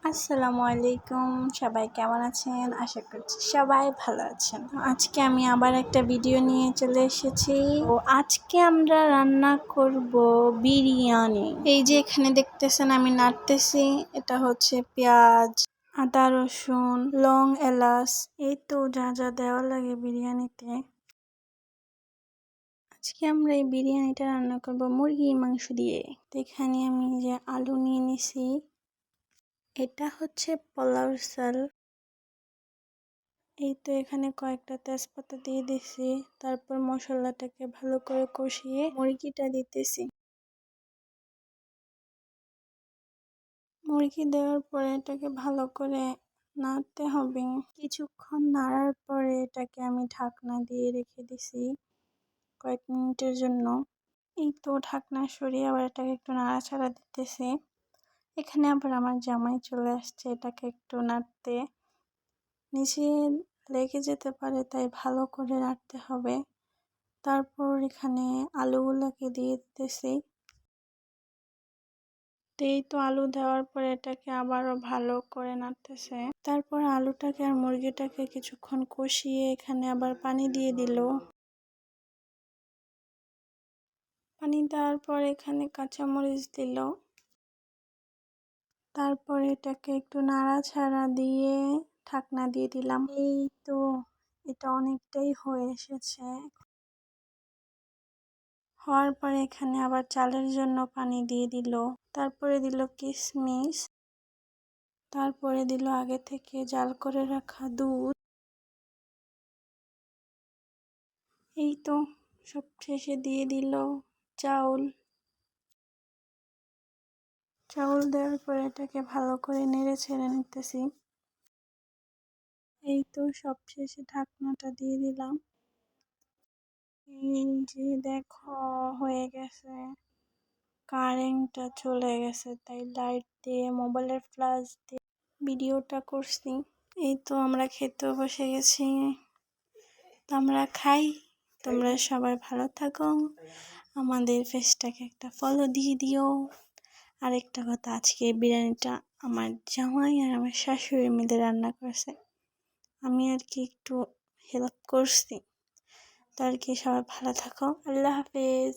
আসসালামু আলাইকুম, সবাই কেমন আছেন? আশা করছি সবাই ভালো আছেন। আজকে আমি আবার একটা ভিডিও নিয়ে চলে এসেছি। তো আজকে আমরা রান্না করব বিরিয়ানি। এই যে এখানে দেখতেছেন আমি নাড়তেছি, এটা হচ্ছে পেঁয়াজ, আদা, রসুন, লং, এলাচ, এই তো যা যা দেওয়া লাগে বিরিয়ানিতে। আজকে আমরা এই বিরিয়ানিটা রান্না করব মুরগির মাংস দিয়ে। তো এখানে আমি যে আলু নিয়ে নিছি, এটা হচ্ছে পোলাও চাল। এই তো এখানে কয়েকটা তেজপাতা দিয়ে দিছি, তারপর মশলাটাকে ভালো করে কষিয়ে মুরগিটা দিতেছি। মুরগি দেওয়ার পরে এটাকে ভালো করে নাড়তে হবে। কিছুক্ষণ নাড়ার পরে এটাকে আমি ঢাকনা দিয়ে রেখে দিছি কয়েক মিনিটের জন্য। এই তো ঢাকনা সরিয়ে আবার এটাকে একটু নাড়াচাড়া দিতেছি। এখানে আবার আমার জামাই চলে আসছে এটাকে একটু নাড়তে। নিচে লেগে যেতে পারে, তাই ভালো করে নাড়তে হবে। তারপর এখানে আলুগুলোকে দিয়ে দিতেছি। এই তো আলু দেওয়ার পরে এটাকে আবারও ভালো করে নাড়তেছে। তারপর আলুটাকে আর মুরগিটাকে কিছুক্ষণ কষিয়ে এখানে আবার পানি দিয়ে দিল। পানি দেওয়ার পর এখানে কাঁচামরিচ দিল। তারপর এটাকে একটু নাড়াচাড়া দিয়ে ঢাকনা দিয়ে দিলাম। এই তো এটা অনেকটাই হয়ে এসেছে। হওয়ার পরে এখানে আবার চালের জন্য পানি দিয়ে দিল। তারপরে দিল কিশমিশ, তারপরে দিল আগে থেকে জাল করে রাখা দুধ। এই তো সব শেষে দিয়ে দিল চাউল। চাউল দেওয়ার পরে এটাকে ভালো করে নেড়ে ছেড়ে নিতেছি। এই তো সব শেষে ঢাকনাটা দিয়ে দিলাম। এই যে দেখো হয়ে গেছে। কারেন্টটা চলে গেছে, তাই লাইট দিয়ে মোবাইলের ফ্ল্যাশ দিয়ে ভিডিওটা করছি। এই তো আমরা খেতেও বসে গেছি। তো আমরা খাই। তোমরা সবাই ভালো থাকো, আমাদের পেজটাকে একটা ফলো দিয়ে দিও। আরেকটা কথা, আজকে বিরিয়ানিটা আমার জামাই আর আমার শাশুড়ি মিলে রান্না করেছে, আমি আর কি একটু হেল্প করছি। তো আর কি সবাই ভালো থাকো, আল্লাহ হাফেজ।